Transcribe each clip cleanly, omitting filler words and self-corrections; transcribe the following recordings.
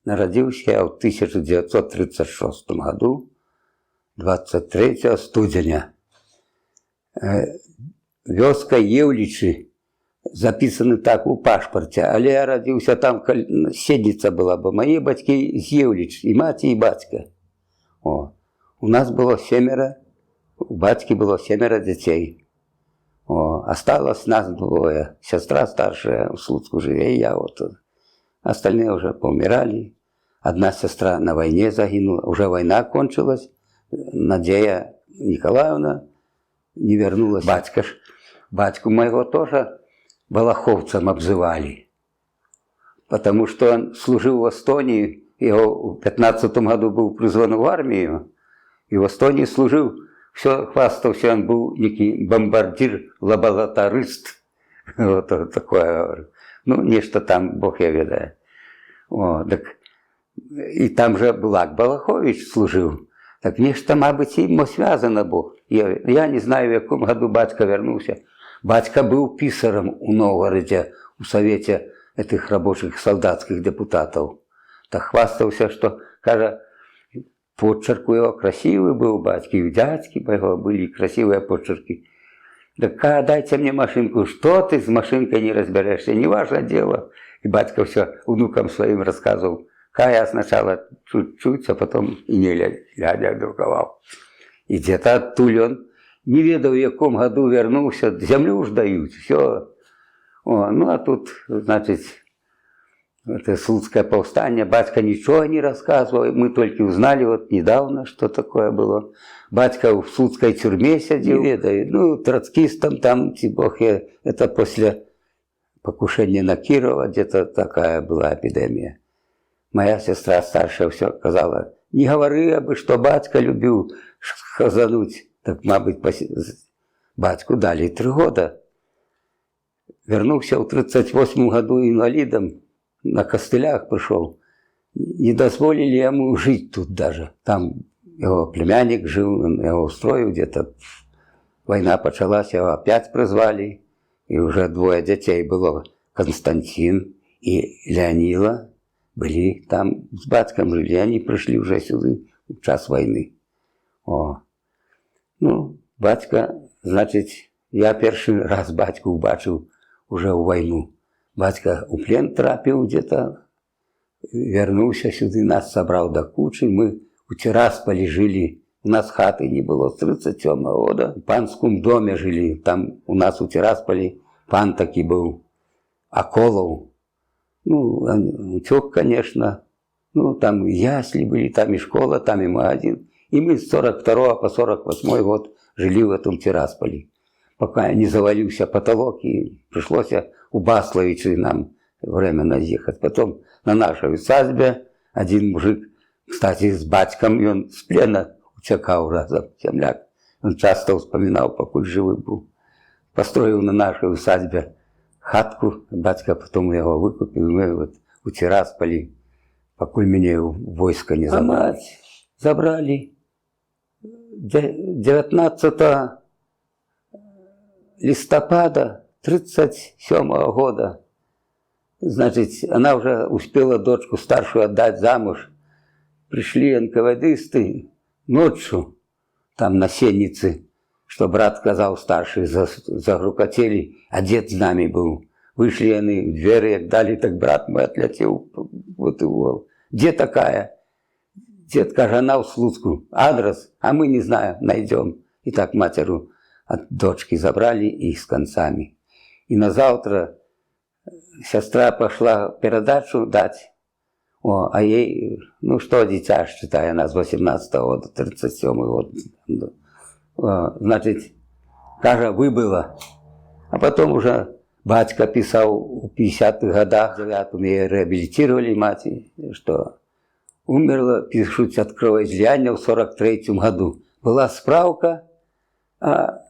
Народился я в 1936 году, 23 студеня. Вёска Євлічі записаны так у пашпарте, але я родился там, седница была бы. Мои батьки з Євліч, и мать, и батька. О. У нас было 7, у батьки было 7 детей. О. Осталось нас 2. Сестра старшая в Слуцку живе, и я вот. Остальные уже поумирали. Одна сестра на войне загинула, уже война кончилась. Надея Николаевна не вернулась. Батьку моего тоже балаховцем обзывали, потому что он служил в Эстонии, его в 15 году был призван в армию, и в Эстонии служил, все хвастался, он был некий бомбардир, лабораторист, вот такое, ну, нечто там, Бог я ведаю. О, так, и там же Булак Балахович служил, так нечто, мабуть, ему связано Бог. Я не знаю, в якому году батька вернулся. Батька был писарем у Новгороде, у Совете этих рабочих солдатских депутатов. Так хвастался, что, кажется, почерк у его красивый был, батьки, и у дядьки моего были красивые почерки. Так дайте мне машинку, что ты с машинкой не разберешься, не ваше дело. И батька все внукам своим рассказывал. Я сначала чуть-чуть, а потом и не глядя друковал. И где-то оттуда он, не ведал, в яком году вернулся, землю уж дают, все. О, ну а тут, значит, это Слуцкое повстание, батька ничего не рассказывал, мы только узнали вот недавно, что такое было. Батька в Слуцкой тюрьме сидел, не ведаю, ну, троцкистом там, бог я, это после покушения на Кирова, где-то такая была эпидемия. Моя сестра старшая все сказала, не говори, абы, что батька любил хазануть. Так, мабуть, батьку дали 3 года. Вернулся в 38 году инвалидом, на костылях пришел. Не дозволили ему жить тут даже. Там его племянник жил, его устроил где-то. Война началась, его опять призвали. И уже 2 детей было. Константин и Леонила были там с батьком жили. Они пришли уже сюда в час войны. О. Ну, батька, значит, я первый раз батьку убачил уже в войну. Батька у плен трапил где-то, вернулся сюда, нас собрал до кучи, мы у Тирасполя жили, у нас хаты не было с 37 года, в панском доме жили, там у нас у Тирасполя пан таки был, Аколов, ну, утек, конечно, ну, там ясли были, там и школа, там и магазин. И мы с 42 по 48 год жили в этом Тирасполе, пока не завалился потолок, и пришлось у Басловича нам временно ехать. Потом на нашей усадьбе один мужик, кстати, с батьком, и он с плена утекал разом, земляк. Он часто вспоминал, пока живой был. Построил на нашей усадьбе хатку, батька потом его выкупил, мы вот у Тирасполе, пока меня в войско не забрали. А мать забрали 19 листопада 1937 года. Значит, она уже успела дочку старшую отдать замуж. Пришли НКВДисты ночью, там на сеннице, что брат сказал старший, загрукотели, а дед с нами был. Вышли они в двери, дали, так брат мой отлетел вот его. Где такая? Дед каже, она в Слуцку. Адрес, а мы не знаем, найдем. И так матеру от дочки забрали и с концами. И на завтра сестра пошла передачу дать. О, а ей, ну что, дитя, считай, она с 18 года, 37 год. Значит, каже, выбыла. А потом уже батька писал в 50-х годах, в 9-м ее реабилитировали мать, что умерла, пишут, от кровоизлияния в 43-м году. Была справка, а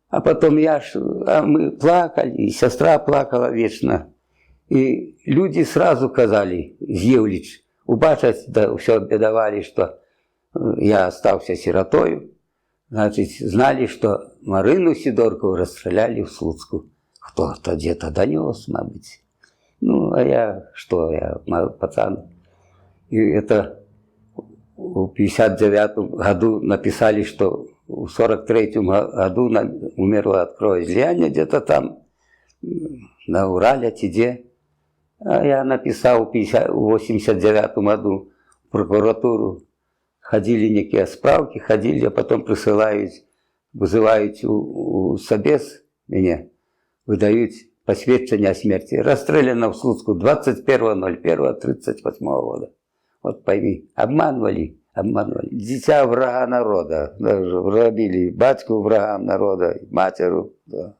потом мы плакали, и сестра плакала вечно. И люди сразу сказали, З'явліч, убачать, да все бедовали, что я остался сиротой. Значит, знали, что Марину Сидоркову расстреляли в Слуцку. Кто-то где-то донес, мабуть. Ну, а я, что, я пацан. И это в 59 году написали, что в 43 году умерла от кровоизлияния где-то там, на Урале, где. А я написал в 89 году в прокуратуру. Ходили некие справки, ходили, а потом присылают, вызывают у собес меня, выдают посвідчення о смерти. Расстреляно в Слуцку 21.01.38 года. Вот пойми, обманывали. Дитя врага народа. Робили батьку врагам народа, матеру. Да.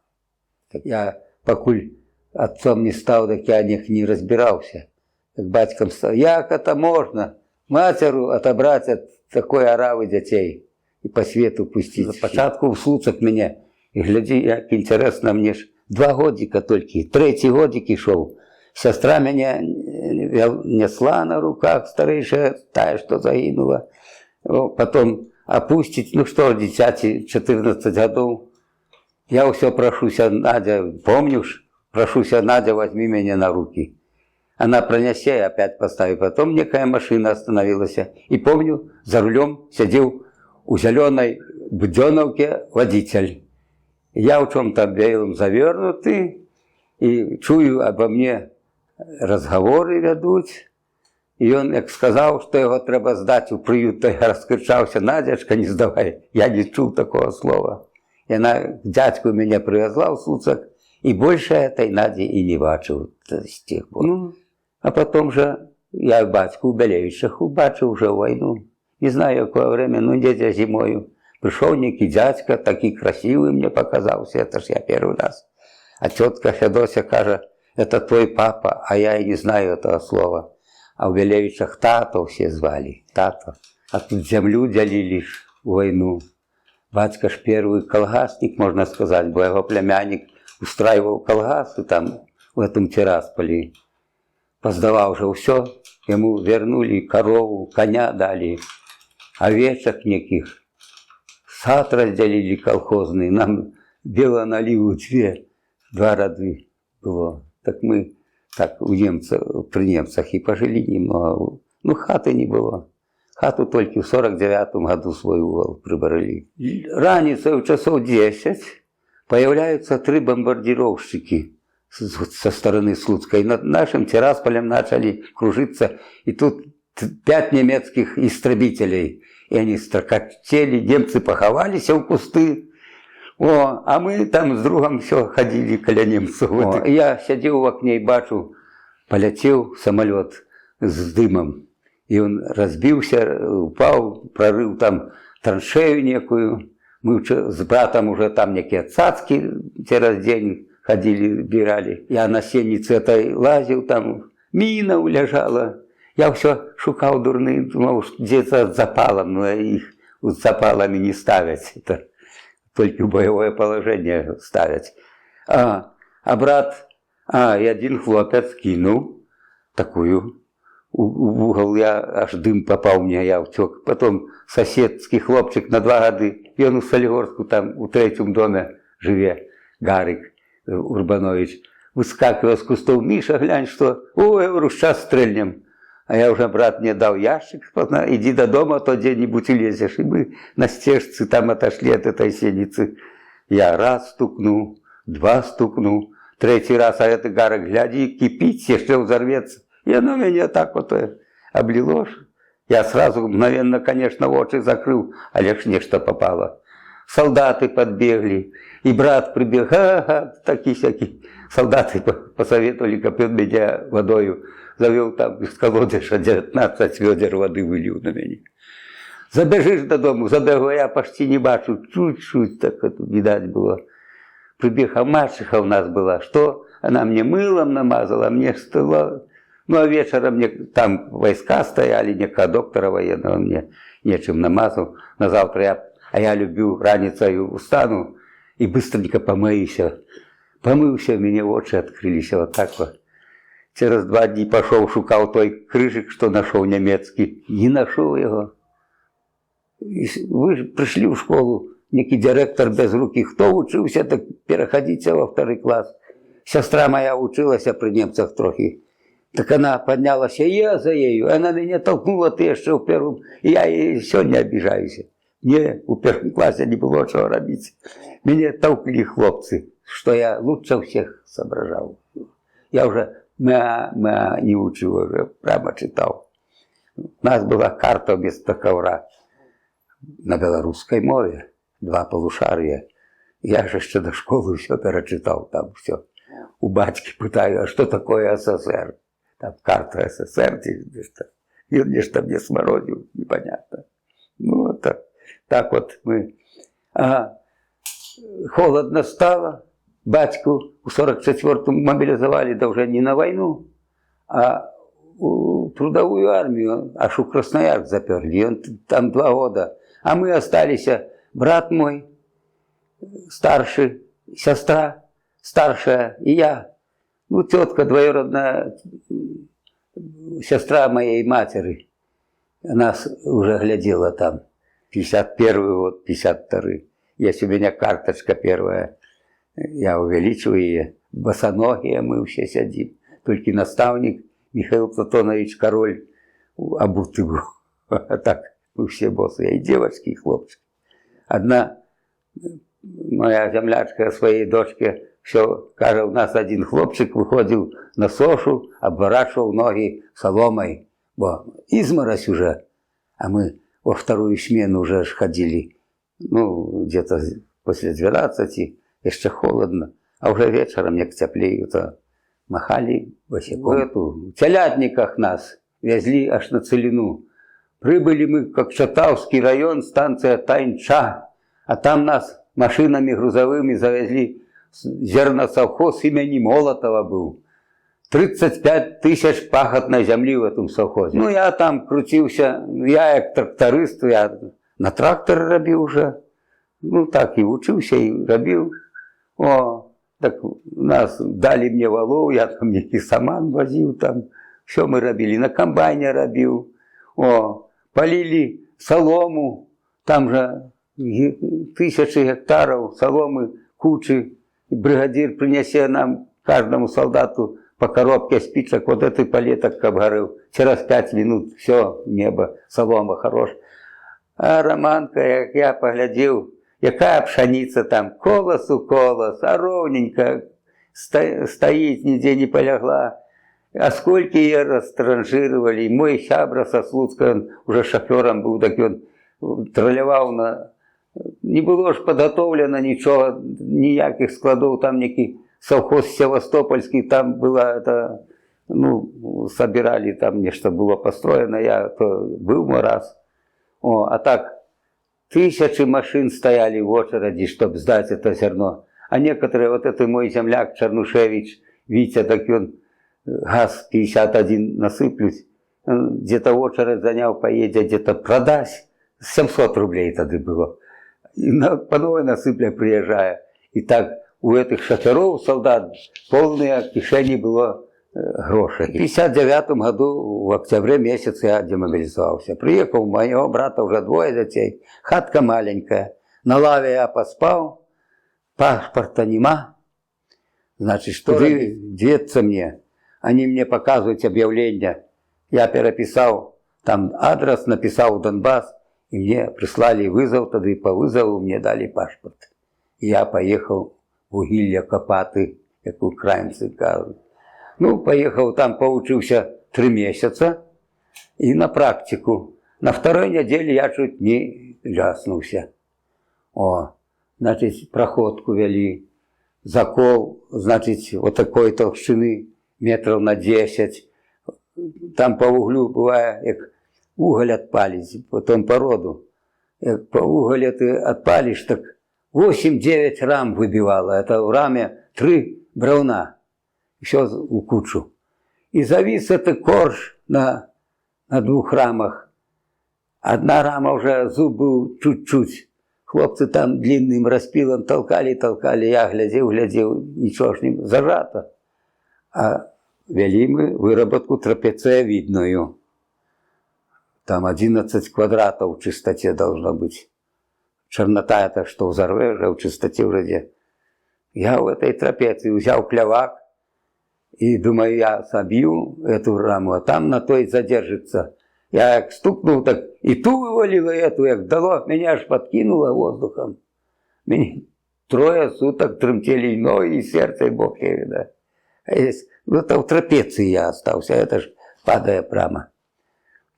Так я, покуль отцом не стал, так я о них не разбирался. Так батьком стал. Як это можно матеру отобрать от такой оравы детей и по свету пустить? За початку в Слуцок меня. И гляди, як интересно, мне ж 2 годика только, 3-й годик и шел. Сестра меня несла на руках, старейшая, та, что загинула. Потом опустить, ну что, дитяти, 14 годов. Я все прошуся, Надя, помнишь? Прошуся, Надя, возьми меня на руки. Она пронесе и опять поставит. Потом некая машина остановилась. И помню, за рулем сидел у зеленой буденовки водитель. Я в чем-то белом завернутый, и чую, обо мне разговоры ведут. И он, як сказав, що його треба здати у приют, то я розкричався: Надяшка, не здавай, я не чув такого слова. И она к дядьку меня привезла в Слуцок, и больше этой Нади и не бачив с тех пор. Ну, а потом же я батьку у Белевичах убачив уже войну. Не знаю, какое время, ну где-то зимою. Пришел некий дядька, такий красивый мне показался, это ж я первый раз. А тетка Федося каже: это твой папа, а я и не знаю этого слова. А в Белевичах тато все звали, тато. А тут землю делили в войну. Батька ж первый колгасник, можно сказать, бо его племянник устраивал колгасы там, в этом Тирасполе. Поздавал уже все, ему вернули корову, коня дали, овечек неких. Сад разделили колхозный, нам бело наливу 2 роды было. Так мы так у немцев, при немцах и пожили немного. Ну, хаты не было. Хату только в 49 году свой угол прибрали. Раницей в часов 10 появляются 3 бомбардировщики со стороны Слуцка. И над нашим Тирасполем начали кружиться. И тут 5 немецких истребителей. И они строкотели, немцы поховались в кусты. А мы там с другом все ходили коля немцев. Я сидел в окне и бачу, полетел самолет с дымом. И он разбился, упал, прорыл там траншею некую. Мы с братом уже там некие цацки через день ходили, бирали. Я на сеннице этой лазил, там мина улежала. Я все шукал дурные, думал, где-то с запалом, но их с запалами не ставить. Это только в боевое положение ставить. А брат, и один хлопец кинул такую. В угол я, аж дым попал мне, я утек. Потом соседский хлопчик на 2 годы, и он у Солигорску там, у 3-м доме живе, Гарик Урбанович, выскакивал с кустов: Миша, глянь, что, ой, говорю, сейчас стрельнем. А я уже, брат, мне дал ящик, иди до дома, то где-нибудь улезешь. И мы на стежце там отошли от этой сеницы. Я раз стукнул, 2 стукнул, 3-й раз, а это Гарик, гляди, кипит, еще взорвется. И оно меня так вот облило. Я сразу мгновенно, конечно, очи закрыл, а лишь нечто попало. Солдаты подбегли, и брат прибег, такие всякие. Солдаты посоветовали, копил меня водою, завел там из колодежа 19 ведер воды вылил на меня. Забежишь до дому, забегу, я почти не бачу, чуть-чуть так это видать было. Прибег, а мачеха у нас была, что? Она мне мылом намазала, мне стыла. Ну, а вечером мне там войска стояли, некого доктора военного мне нечем намазал. На завтра я люблю раницей устану и быстренько помыюся. Помылся, мне очи открылись вот так вот. Через 2 дні пошел, шукал той крыжик, что нашел немецкий. Не нашел его. Вы же пришли в школу, некий директор без руки. Кто учился, так переходите во 2-й класс. Сестра моя училась при немцах трохи. Так она поднялась, и я за ею. Она меня толкнула, ты еще в первом. И я ей сегодня обижаюсь. Мне у первом классе не было чего робить. Меня толкли хлопцы, что я лучше всех соображал. Я уже не учил, уже прямо читал. У нас была карта вместо ковра на белорусской мове, 2 полушария. Я же еще до школы все перечитал, там все. У батьки пытаю, а что такое СССР? Там карта СССР, и он мне сморозил, непонятно. Ну, вот так вот мы. Ага. Холодно стало, батьку в 44-м мобилизовали, да уже не на войну, а в трудовую армию, аж у Красноярск заперли, он там 2 года. А мы остались, брат мой, старший, сестра старшая и я. Ну, тетка двоюродная, сестра моей матери, она уже глядела там, 51 год, 52-й. Есть у меня карточка первая, я увеличиваю ее, босоногие мы все сидим. Только наставник Михаил Платонович Король обутый был. А так мы все босые, и девочки, и хлопчики. Одна моя землячка своей дочке, все, каже, у нас один хлопчик выходил на сошу, обворачивал ноги соломой, бо изморозь уже, а мы во вторую смену уже ходили, ну, где-то после 12, еще холодно, а уже вечером, як теплее, то махали босиком. В телятниках нас везли аж на Целину. Прибыли мы, как Чатавский район, станция Тайнча, а там нас машинами грузовыми завезли зерносовхоз имени Молотова был. 35 тысяч пахотной земли в этом совхозе. Ну, я там крутился, я як тракторист, я на трактор робив уже. Ну, так и учился, и робив. О, так нас дали мне валов, я там некий саман возил, там, все мы робили, на комбайне робив. О, полили солому, там же 1000 гектаров соломы, кучи. Бригадир принесе нам, каждому солдату, по коробке спичек, вот этой палеток обгорел. Через 5 минут все, небо, солома хорош. А Романка, як я поглядел, якая пшеница там, колос у колос, а ровненько стоит, нигде не полягла. А сколько ее растранжировали. Мой Сябра со Слуцка, он уже шофером был, так он троллевал на... Не было ж подготовлено ничего, ніяких складов, там некий совхоз Севастопольский, там было это, ну, собирали, там нечто было построено, я то был раз. О, а так 1000 машин стояли в очереди, чтобы сдать это зерно. А некоторые, вот это мой земляк Чернушевич, Витя, так он ГАЗ-51 насыплють, где-то очередь занял, поедет, где-то продасть, 700 рублей тогда было. И по новой насыпля приезжая. И так у этих шоферов, солдат, полные кишени было грошей. В 59 году, в октябре месяце я демобилизовался. Приехал, у моего брата уже 2 детей, хатка маленькая. На лаве я поспал, паспорта нема. Значит, что деться мне? Они мне показывают объявление. Я переписал, там адрес, написал Донбасс. И мне прислали вызов, тогда и по вызову мне дали паспорт. И я поехал в вугілля копати, как украинцы кажут. Ну, поехал там, поучился 3 месяца и на практику. На 2-й неделе я чуть не ляснулся. О, значит, проходку вели, закол, значит, вот такой толщины, метров на 10. Там по углю бывает, как уголь отпалить, потом породу. Как по уголю ты отпалишь, так 8-9 рам выбивало. Это в раме 3 бревна. Все у кучу. И завис этот корж на 2 рамах. Одна рама уже, зуб был чуть-чуть. Хлопцы там длинным распилом толкали, я глядел, ничего ж не зажато. А вели мы выработку трапециевидную. Там 11 квадратов в чистоте должно быть. Чернота это, что взорвешь, а в чистоте вроде. Я в этой трапеции взял клявак И думаю, я собью эту раму, а там на той задержится. Я як стукнул, так и ту вывалило, эту, як дало, меня аж подкинуло воздухом. Меня 3 суток тремтели ноги и сердце, и бог я видал. Ну, это в трапеции я остался, это ж падая прямо.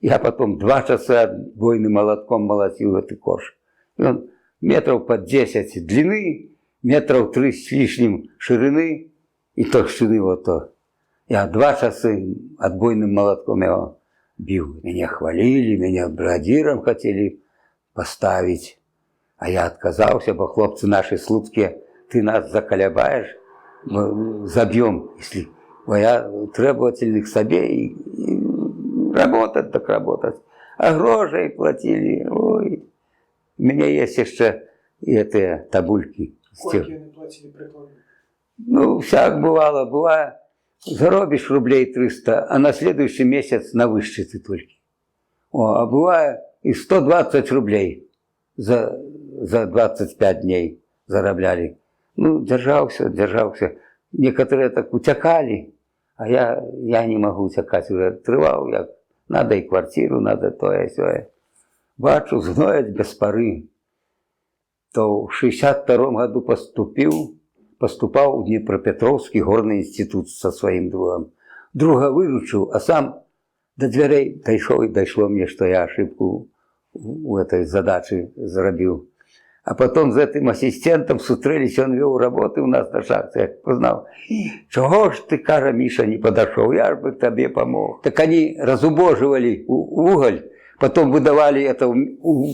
Я потом 2 часа отбойным молотком молотил этот кош. И он метров под 10 длины, метров 3 с лишним ширины и толщины вот то. Я 2 часа отбойным молотком его бил. Меня хвалили, меня бригадиром хотели поставить. А я отказался, бо хлопцы наши слуцкие, ты нас заколебаешь, мы забьем, если я требовательный к себе и работать так работать. А грошей платили, ой. У меня есть еще и эти табульки. Сколько они платили прикладно? Ну, всяк бывало, бывает. Заробишь рублей 300, а на следующий месяц на вышчиты только. А бывает и 120 рублей за 25 дней заробляли. Ну, держался. Некоторые так утекали, а я не могу утекать. Уже отрывал, надо и квартиру, надо то и сё. Бачу, зноять без поры. То в 62-м году поступал в Днепропетровский горный институт со своим другом. Друга выручил, а сам до дверей дошел, и дошло мне, что я ошибку у этой задачи заробил. А потом с этим ассистентом сутрились, он вел работы у нас на шахте. Я познал, чего ж ты, каже, Миша, не подошел, я бы тебе помог. Так они разубоживали уголь, потом выдавали это,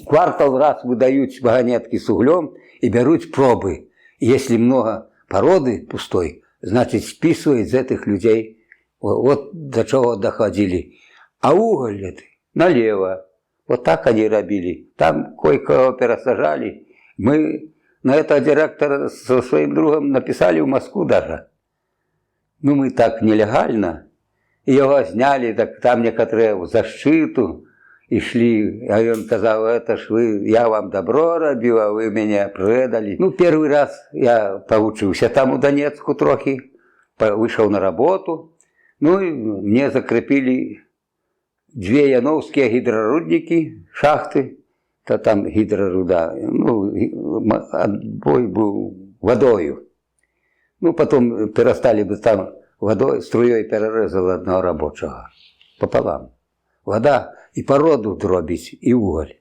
квартал раз выдают вагонетки с углем и берут пробы. Если много породы пустой, значит списывают из этих людей. Вот до чего доходили. А уголь это налево. Вот так они робили. Там кое-кого пересажали. Мы на этого директора со своим другом написали в Москву даже. Ну, мы так нелегально. И его сняли, так там некоторые в защиту и шли. А он сказал, это ж я вам добро робил, а вы меня предали. Ну, первый раз я поучился там у Донецку трохи. Вышел на работу. Ну, и мне закрепили 2 яновские гидрорудники, шахты. То там гидроруда, ну, отбой был водою. Ну, потом перестали бы там водой, струей перерезал одного рабочего пополам. Вода и породу дробить, и уголь.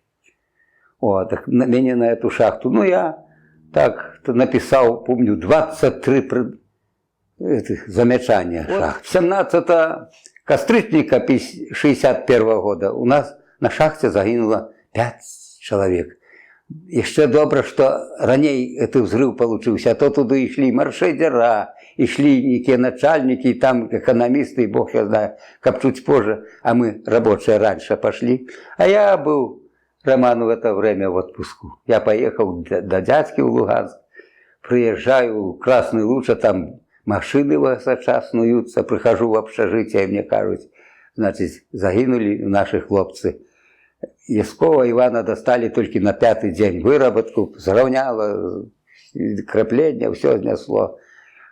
О, так меня на эту шахту, ну, я так написал, помню, 23 замечания шахт. 17 кастричника 61 года у нас на шахте загинуло 5 человек. Еще добре, что ранее этот взрыв получился, а то туда и шли маршедера, и шли некие начальники, и там экономисты, и бог я знаю, как чуть позже, а мы рабочие раньше пошли. А я был, Роман, в это время в отпуску. Я поехал до дядьки в Луганск, приезжаю в Красный Луч, а там машины высока снуются, прихожу в общежитие, и мне кажут, значит, загинули наши хлопцы. Яскова Ивана достали только на 5-й день. Выработку сравняло, крепление, все снесло.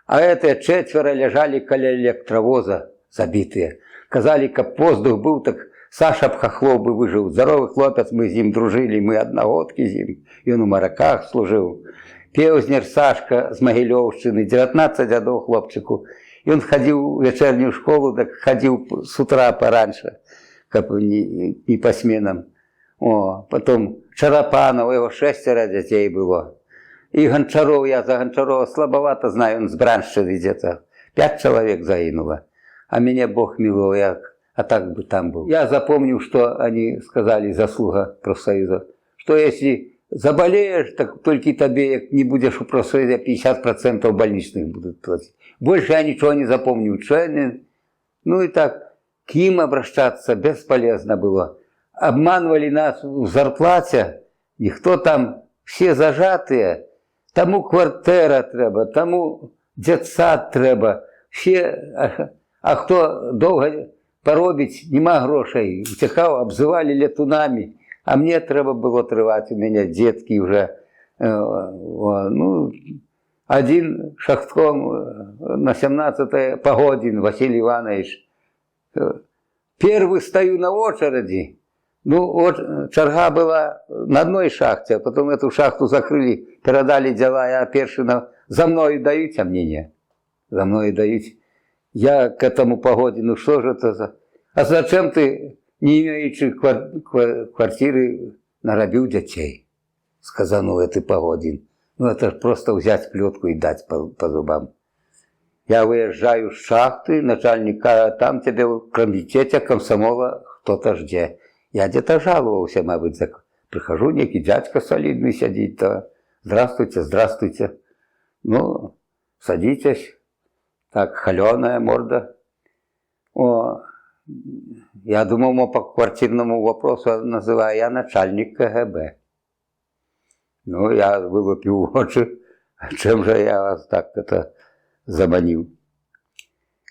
А это 4 лежали около электровоза забитые. Казали, как воздух был, так Саша Пхохлов бы выжил. Здоровый хлопец, мы с ним дружили, мы одногодки с ним. И он в Мараках служил. Певзнер Сашка с Могилевщины, 19 годов хлопчику. И он ходил в вечернюю школу, так ходил с утра пораньше, как не по сменам. О, потом Шарапанов, его 6 детей было. И Гончаров, я за Гончарова слабовато знаю, он с Бранщины где-то. 5 человек загинуло. А меня Бог миловал, а так бы там был. Я запомнил, что они сказали, заслуга профсоюза, что если заболеешь, так только тебе не будешь у профсоюза, 50% больничных будут платить. Больше я ничего не запомнил. Ну и так, к ним обращаться бесполезно было. Обманывали нас в зарплате, никто там, все зажатые, тому квартира треба, тому дитсад треба, все, а хто довго поробить, нема грошей, втекав, обзивали летунами, а мне треба було тривати, у мене дітки вже, ну, Один шахтком на 17-е Погодин Василий Иванович. Первый стою на очереди. Ну, черга была на одной шахте, а потом эту шахту закрыли, передали дела, я перший за мною дают, а мне нет. За мною дают. Я к этому Погодину, что же это за... А зачем ты, не имеючи квартиры, наробил детей? Сказанул это Погодин. Ну, это просто взять плетку и дать по зубам. Я выезжаю с шахты, начальника, там тебе в комитете комсомола кто-то ждет. Я где-то жаловался, мабуть, прихожу, некий дядька солидный сидит, то здравствуйте, здравствуйте. Ну, садитесь, так, холеная морда. О, я думал, по квартирному вопросу называю, я начальник КГБ. Ну, я вылупил очи, чем же я вас так это заманил.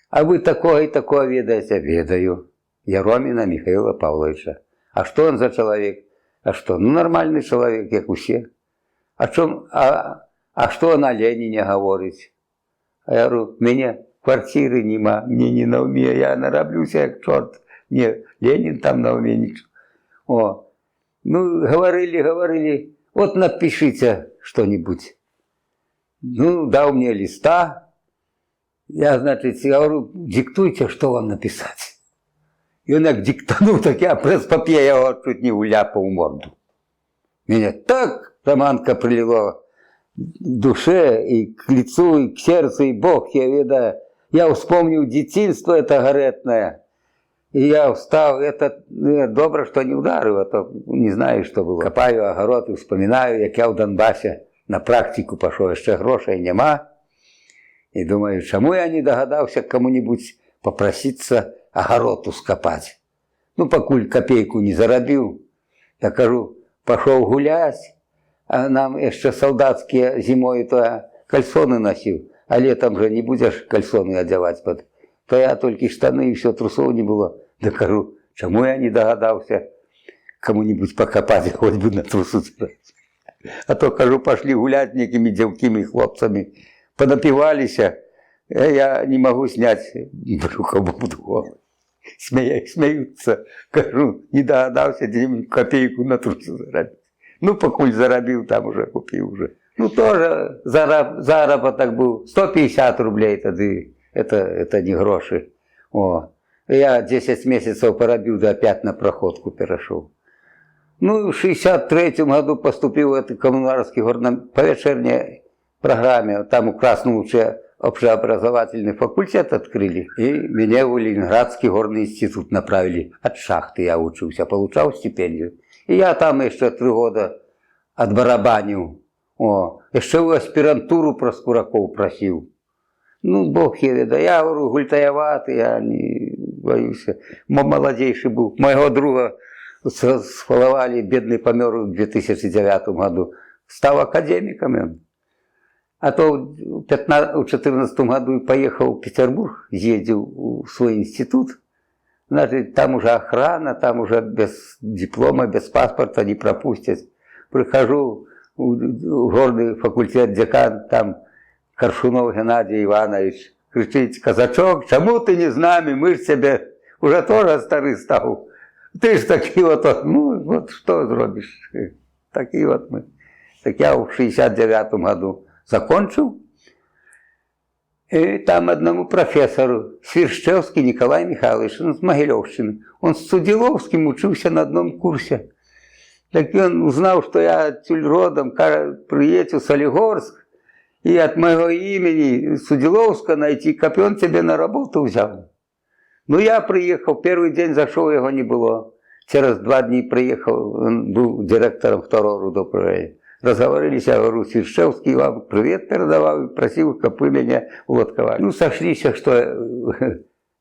А вы такое и такое ведаете? Ведаю. Яромина Михаила Павловича. А что он за человек? А что? Ну, нормальный человек, как все. А что он о Ленине говорит? А я говорю, меня квартиры нема, мне не на уме, я нароблюсь, как черт. Не, Ленин там на уме ничего. О, ну, говорили, вот напишите что-нибудь. Ну, дал мне листа. Я, значит, говорю, диктуйте, что вам написать. И он как диктанул, так я пресс-папье, я его чуть не уляпал в морду. Меня так романка прилила к душе, и к лицу, и к сердцу, и Бог, я видаю. Я вспомнил детинство это горетное. И я встал, это добре, что не ударил, а то не знаю, что было. Копаю огород и вспоминаю, як я в Донбасі на практику пішов, ще грошей нема. І думаю, чому я не догадався кому-нибудь попроситься огород ускопать. Ну, покуль копейку не заробил, я кажу, пошел гулять, а нам еще солдатские зимой то кальсоны носил, а летом же не будешь кальсоны одевать, то я только штаны и все, трусов не было. Да кажу, чему я не догадался кому-нибудь покопать, хоть бы на трусу царать. А то, кажу, пошли гулять некими девкими хлопцами, понапивались, я не могу снять брюхо буду. Смеются, кажу, не догадался где-нибудь копейку на трусу заробить. Ну, покуль заробил, там уже купил уже. Ну, тоже заработок был 150 рублей тогда, это не гроши. О, я 10 месяцев поробил, да опять на проходку перешел. Ну, в 63-м году поступил в этот коммунарский по вечерней программе, там у Красном Луче общеобразовательный факультет открыли, и меня в Ленинградский горный институт направили. От шахты я учился, получал стипендию. И я там еще 3 года отбарабанил. О, еще в аспирантуру Проскураков просил. Ну, Бог я ведаю, я говорю, гультаеватый, я не боюсь. Молодейший был. Моего друга схваловали, бедный помер в 2009 году. Стал академиком. А то в 2014 году поехал в Петербург, ездил в свой институт. Значит, там уже охрана, там уже без диплома, без паспорта не пропустят. Прихожу в горный факультет, декан, там Коршунов Геннадий Иванович кричит: казачок, чему ты не с нами, мы ж тебе уже тоже старый стал. Ты ж такие вот, ну вот что зробишь, такие вот мы. Так я в 69 году закончил, и там одному профессору, Свиршчевский Николай Михайлович, он с Могилевщины, он с Судиловским учился на одном курсе. Так он узнал, что я отсюда родом, приедет в Солигорск, и от моего имени Судиловска найти копье, он тебе на работу взял. Ну, я приехал, первый день зашел, его не было. Через 2 дня приехал, он был директором 2-го рудоправления. Разговорились, я говорю, Свиршчевский вам привет передавал, просил, копы меня улотковали. Ну, сошлись, что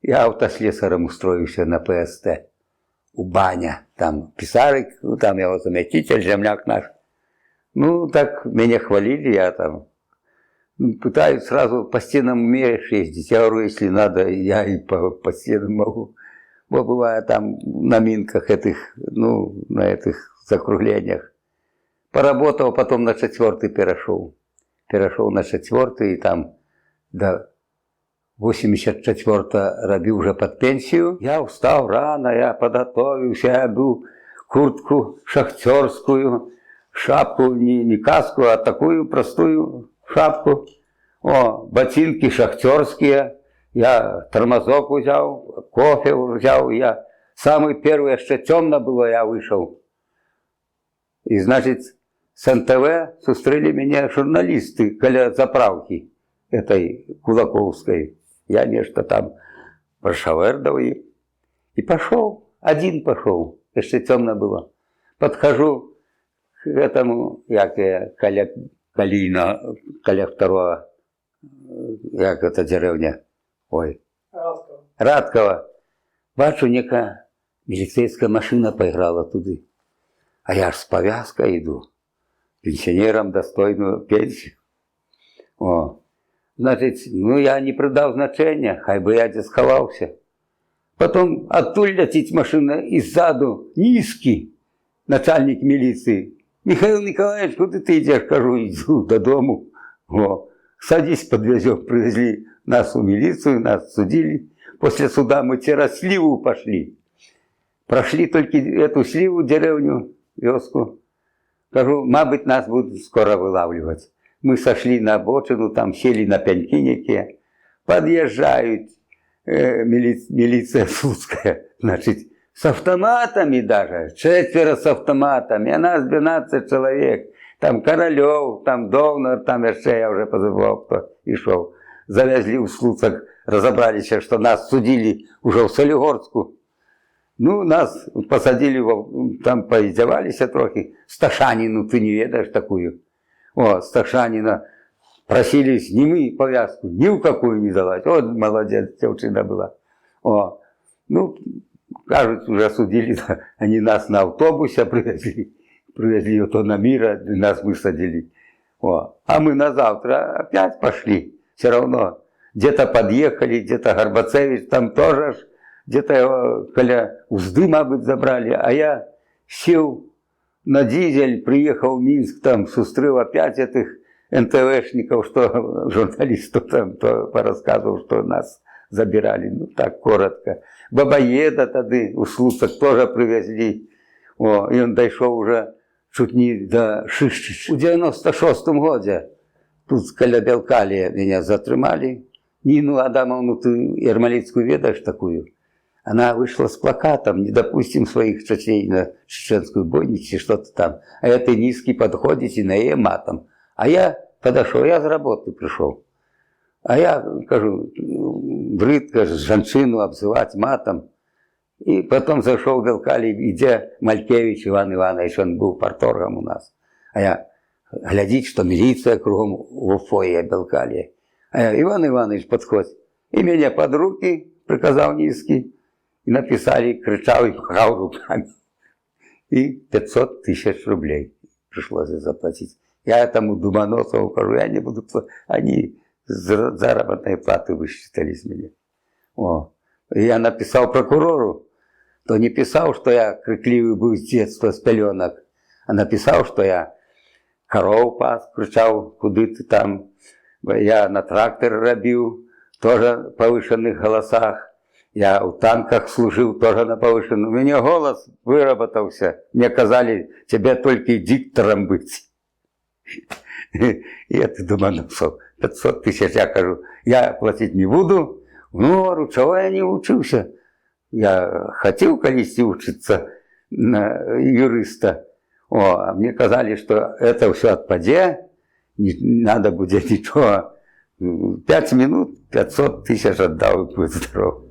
я автослесарем устроился на ПСТ. У Баня, там писарик, ну, там его заместитель, земляк наш. Ну, так меня хвалили, я там пытаюсь сразу по стенам умеешь ездить. Я говорю, если надо, я и по стенам могу. Бо бывает там на минках этих, ну, на этих закруглениях. Поработал, потом на 4-й перешел. перешел на 4 и там до 84 робил уже под пенсию. Я устал рано, я подготовился, я был куртку шахтерскую, шапку, не каску, а такую простую шапку. Ботинки шахтерские, я тормозок взял, кофе взял, я самый первый, еще темно было, я вышел. И, значит, с НТВ сустрели меня журналисты коля заправки этой Кулаковской. Я нечто там прошавердал и пошел, один пошел, еще темно было. Подхожу к этому, коля второго, як это деревня, Радкова. Бачу, нека милицейская машина поиграла туди. А я ж с повязкой иду, пенсионерам достойную пенсию. Значит, я не придав значения, хай бы я здесь сховался. Потом оттуда летит машина и сзаду низкий начальник милиции. Михаил Николаевич, куда ты идешь? Кажу, иду додому. Садись, подвезем. Привезли нас в милицию, нас судили. После суда мы через сливу пошли. Прошли только эту сливу, деревню, вёску. Кажу, мабуть, нас будут скоро вылавливать. Мы сошли на обочину, там сели на пеньки некие. Подъезжают милиция Слуцкая, значит, с автоматами даже, 4 с автоматами, а нас 12 человек. Там Королев, там Довнар, там еще я уже позабыл, кто и шел. Завезли в Слуцах, разобрались, что нас судили уже в Солигорску. Нас посадили, там поиздевались трохи. Сташанину, ты не ведаешь такую. Сташанина просили сними повязку, ни в какую не давать. Молодец, девчина была. Кажется, уже судили, они нас на автобусе привезли на Мира, нас высадили. А мы на завтра опять пошли. Все равно где-то подъехали, где-то Горбацевич, там тоже, где-то коля Узды, мабуть, забрали. А я сел на дизель, приехал в Минск, там сустрел опять этих НТВшников, что журналистов там порассказывал, что нас забирали, так коротко. Бабаеда тогда у Слуцак тоже привезли. И он дошел уже чуть не до Шишчича. В 96-м году тут коля Белкалия меня затримали. Нину Адамовну, ты Ермолицкую ведаешь такую? Она вышла с плакатом, не допустим своих чечей на чеченскую бойницу, что-то там. А это низкий подходите на ее матом. А я подошел, я с работы пришел. А я, кажу, брыдко женщину обзывать матом. И потом зашел в Белкалий, где Малькевич Иван Иванович, он был парторгом у нас. А я, глядеть, что милиция кругом в фойе Белкалия. А я, Иван Иванович подходит. И меня под руки приказал низкий. И написали, кричал и махал руками. И 500 тысяч рублей пришлось заплатить. Я этому Думоносову говорю, я не буду платить. Они заработной платы высчитали с меня. И я написал прокурору, то не писал, что я крикливый был с детства, с пеленок, а написал, что я коров пас, кричал, куда ты там. Я на трактор робил, тоже в повышенных голосах. Я в танках служил, тоже на повышенном. У меня голос выработался. Мне казали, тебе только диктором быть. И это Думоносов. 500 тысяч, я кажу, я платить не буду. Чего я не учился? Я хотел колись учиться на юриста. А мне казали, что это все отпаде, не надо будет ничего. 5 минут, 500 тысяч отдал, и будет здоров.